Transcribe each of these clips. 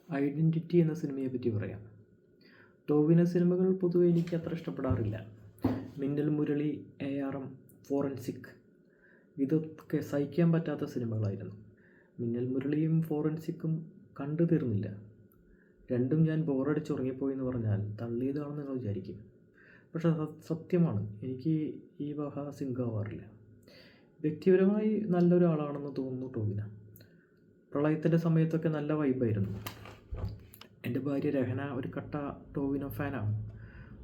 Identity എന്ന സിനിമയെ പറ്റി പറയാം. ടോവിനോ സിനിമകൾ പൊതുവെ എനിക്ക് അത്ര ഇഷ്ടപ്പെടാറില്ല. മിന്നൽ മുരളി, ARM, ഫോറൻസിക് ഇതൊക്കെ സഹിക്കാൻ പറ്റാത്ത സിനിമകളായിരുന്നു. മിന്നൽ മുരളിയും ഫോറൻസിക്കും കണ്ടു തീർന്നില്ല. രണ്ടും ഞാൻ ബോറടിച്ച് ഉറങ്ങിപ്പോയി എന്ന് പറഞ്ഞാൽ തള്ളിയതാണെന്ന് നിങ്ങൾ വിചാരിക്കും. പക്ഷെ സത്യമാണ്, എനിക്ക് ഈ വക സിങ്കാവാറില്ല. വ്യക്തിപരമായി നല്ലൊരാളാണെന്ന് തോന്നുന്നു ടോവിനോ. പ്രളയത്തിൻ്റെ സമയത്തൊക്കെ നല്ല വൈബായിരുന്നു. എൻ്റെ ഭാര്യ രഹന ഒരു കട്ട ടോവിനോ ഫാനാണ്.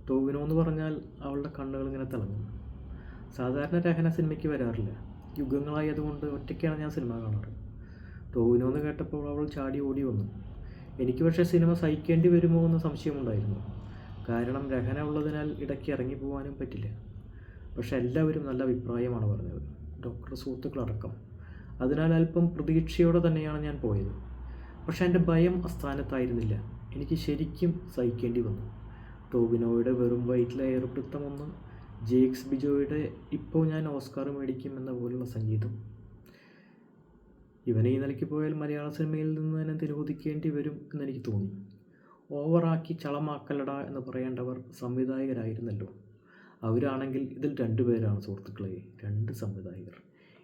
ടോവിനോ എന്ന് പറഞ്ഞാൽ അവളുടെ കണ്ണുകൾ ഇങ്ങനെ തിളങ്ങും. സാധാരണ രഹന സിനിമയ്ക്ക് വരാറില്ല. യുഗങ്ങളായി അതുകൊണ്ട് ഒറ്റയ്ക്കാണ് ഞാൻ സിനിമ കാണാറ്. ടോവിനോ എന്ന് കേട്ടപ്പോൾ അവൾ ചാടി ഓടി വന്നു. എനിക്ക് പക്ഷേ സിനിമ സഹിക്കേണ്ടി വരുമോ എന്ന് സംശയമുണ്ടായിരുന്നു. കാരണം രഹന ഉള്ളതിനാൽ ഇടയ്ക്ക് ഇറങ്ങി പോകാനും പറ്റില്ല. പക്ഷെ എല്ലാവരും നല്ല അഭിപ്രായമാണ് പറഞ്ഞത്, ഡോക്ടർ സുഹൃത്തുക്കളടക്കം. അതിനാൽ അല്പം പ്രതീക്ഷയോടെ തന്നെയാണ് ഞാൻ പോയത്. പക്ഷെ എൻ്റെ ഭയം അസ്ഥാനത്തായിരുന്നില്ല. എനിക്ക് ശരിക്കും സഹിക്കേണ്ടി വന്നു. ടോവിനോയുടെ വെറും വയറ്റിലെ ഏർപ്പിടുത്തമൊന്ന്, ജേക്സ് ബിജോയുടെ ഇപ്പോൾ ഞാൻ ഓസ്കാർ മേടിക്കും എന്ന പോലുള്ള സംഗീതം. ഇവനെ ഈ നിലയ്ക്ക് പോയാൽ മലയാള സിനിമയിൽ നിന്ന് തന്നെ നിരോധിക്കേണ്ടി വരും എന്നെനിക്ക് തോന്നി. ഓവറാക്കി ചളമാക്കലട എന്ന് പറയേണ്ടവർ സംവിധായകരായിരുന്നല്ലോ. അവരാണെങ്കിൽ ഇതിൽ 2 പേരാണ് സുഹൃത്തുക്കളെ, 2 സംവിധായകർ.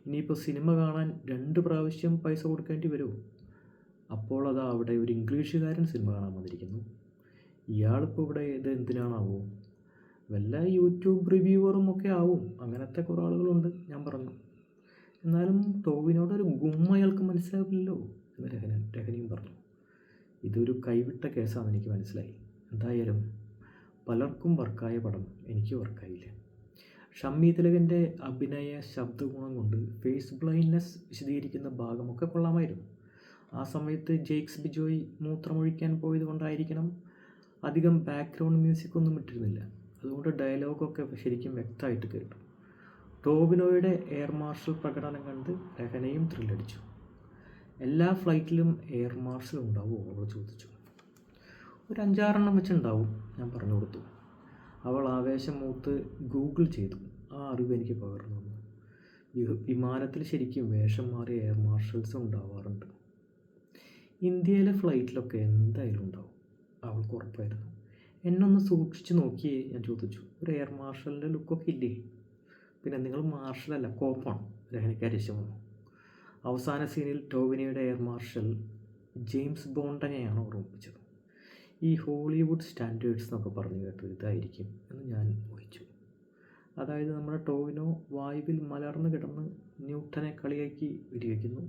ഇനിയിപ്പോൾ സിനിമ കാണാൻ 2 പ്രാവശ്യം പൈസ കൊടുക്കേണ്ടി വരുമോ? അപ്പോൾ അതാ അവിടെ ഒരു ഇംഗ്ലീഷുകാരൻ സിനിമ കാണാൻ വന്നിരിക്കുന്നു. ഇയാളിപ്പോൾ ഇവിടെ ഇത് എന്തിനാണാവോ? വല്ല യൂട്യൂബ് റിവ്യൂവറും ഒക്കെ ആവും. അങ്ങനത്തെ കുറേ ആളുകളുണ്ട്, ഞാൻ പറഞ്ഞു. എന്നാലും ടോവിനോടൊരു ഗുമ്മ അയാൾക്ക് മനസ്സിലാവില്ലല്ലോ എന്ന് രഹനയും പറഞ്ഞു. ഇതൊരു കൈവിട്ട കേസാണെന്ന് എനിക്ക് മനസ്സിലായി. എന്തായാലും പലർക്കും വർക്കായ പടം എനിക്ക് വർക്കായില്ല. ഷമ്മി തിലകൻ്റെ അഭിനയ ശബ്ദഗുണം കൊണ്ട് ഫേസ് ബ്ലൈൻഡ്നെസ് വിശദീകരിക്കുന്ന ഭാഗമൊക്കെ കൊള്ളാമായിരുന്നു. ആ സമയത്ത് ജേക്സ് ബിജോയ് മൂത്രമൊഴിക്കാൻ പോയത് കൊണ്ടായിരിക്കണം അധികം ബാക്ക്ഗ്രൗണ്ട് മ്യൂസിക്കൊന്നും ഇട്ടിരുന്നില്ല. അതുകൊണ്ട് ഡയലോഗൊക്കെ ശരിക്കും വ്യക്തമായിട്ട് കേട്ടു. ടോവിനോയുടെ എയർ മാർഷൽ പ്രകടനം കണ്ട് രഹനയും ത്രില്ലടിച്ചു. എല്ലാ ഫ്ലൈറ്റിലും എയർ മാർഷൽ ഉണ്ടാവുമോ അവൾ ചോദിച്ചു. ഒരു 5-6 വെച്ചുണ്ടാവും, ഞാൻ പറഞ്ഞു കൊടുത്തു. അവൾ ആവേശം മൂത്ത് ഗൂഗിൾ ചെയ്തു. ആ അറിവ് എനിക്ക് പകർന്നു തന്നു. വിമാനത്തിൽ ശരിക്കും വേഷം മാറിയ എയർ മാർഷൽസ് ഉണ്ടാവാറുണ്ട്. ഇന്ത്യയിലെ ഫ്ലൈറ്റിലൊക്കെ എന്തായാലും ഉണ്ടാവും, അവൾക്ക് ഉറപ്പായിരുന്നു. എന്നൊന്ന് സൂക്ഷിച്ച് നോക്കിയേ, ഞാൻ ചോദിച്ചു. ഒരു എയർ മാർഷലിൻ്റെ ലുക്കൊക്കെ ഇല്ലേ? പിന്നെ നിങ്ങൾ മാർഷലല്ല, കോപ്പാണ്, രഹനയ്ക്ക് അരിശം വന്നു. അവസാന സീനിൽ ടോവിനോയുടെ എയർ മാർഷൽ ജെയിംസ് ബോണ്ടിനെയാണ് ഓർമ്മിപ്പിച്ചത്. ഈ ഹോളിവുഡ് സ്റ്റാൻഡേർഡ്സ് എന്നൊക്കെ പറഞ്ഞു കേട്ടത് ഇതായിരിക്കും എന്ന് ഞാൻ ഊഹിച്ചു. അതായത് നമ്മുടെ ടോവിനോ വായുവിൽ മലർന്നു കിടന്ന് ന്യൂട്ടനെ കളിയാക്കി വെടിവെക്കുന്നു.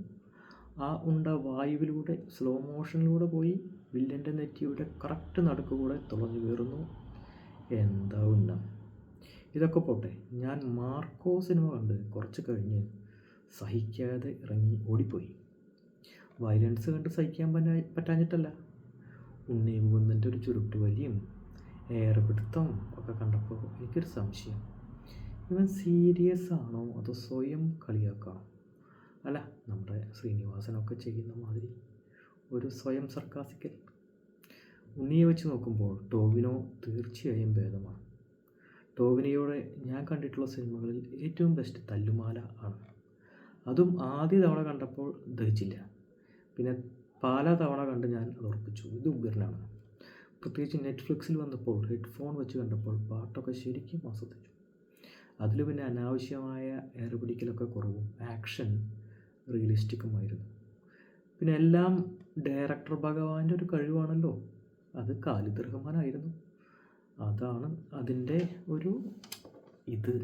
ആ ഉണ്ട വായുവിലൂടെ സ്ലോ മോഷനിലൂടെ പോയി വില്ലൻ്റെ നെറ്റിയുടെ കറക്റ്റ് നടുക്കുകൂടെ തുളഞ്ഞു കയറുന്നു. എന്താ ഉന്നം! ഇതൊക്കെ പോട്ടെ, ഞാൻ മാർക്കോ സിനിമ കണ്ട് കുറച്ച് കഴിഞ്ഞ് സഹിക്കാതെ ഇറങ്ങി ഓടിപ്പോയി. വയലൻസ് കണ്ട് സഹിക്കാൻ പറ്റാഞ്ഞിട്ടല്ല. ഉണ്ണി മുകുന്ദൻ്റെ ഒരു ചുരുട്ടുവലിയും ഏറെപിടുത്തം ഒക്കെ കണ്ടപ്പോൾ എനിക്കൊരു സംശയം. ഇവൻ സീരിയസ് ആണോ അതോ സ്വയം കളിയാക്കാണോ? അല്ല, നമ്മുടെ ശ്രീനിവാസനൊക്കെ ചെയ്യുന്ന മാതിരി ഒരു സ്വയം സർക്കാസിക്കൽ. ഉണ്ണിയെ വെച്ച് നോക്കുമ്പോൾ ടോവിനോ തീർച്ചയായും ഭേദമാണ്. ടോവിനോയുടെ ഞാൻ കണ്ടിട്ടുള്ള സിനിമകളിൽ ഏറ്റവും ബെസ്റ്റ് തല്ലുമാല ആണ്. അതും ആദ്യ തവണ കണ്ടപ്പോൾ ദഹിച്ചില്ല. പിന്നെ പല തവണ കണ്ട് ഞാൻ അത് ഉറപ്പിച്ചു, ഇത് ഉഗ്രനാണ്. പ്രത്യേകിച്ച് നെറ്റ്ഫ്ലിക്സിൽ വന്നപ്പോൾ ഹെഡ്ഫോൺ വെച്ച് കണ്ടപ്പോൾ പാട്ടൊക്കെ ശരിക്കും ആസ്വദിച്ചു. അതിൽ പിന്നെ അനാവശ്യമായ എയർപിടിക്കലൊക്കെ കുറവും ആക്ഷൻ റിയലിസ്റ്റിക്കുമായിരുന്നു. പിന്നെ എല്ലാം ഡയറക്ടർ ഭഗവാന്റെ ഒരു കഴിവാണല്ലോ. അത് ഖാലിദ് റഹ്മാനായിരുന്നു. അതാണ് അതിൻ്റെ ഒരു ഇത്.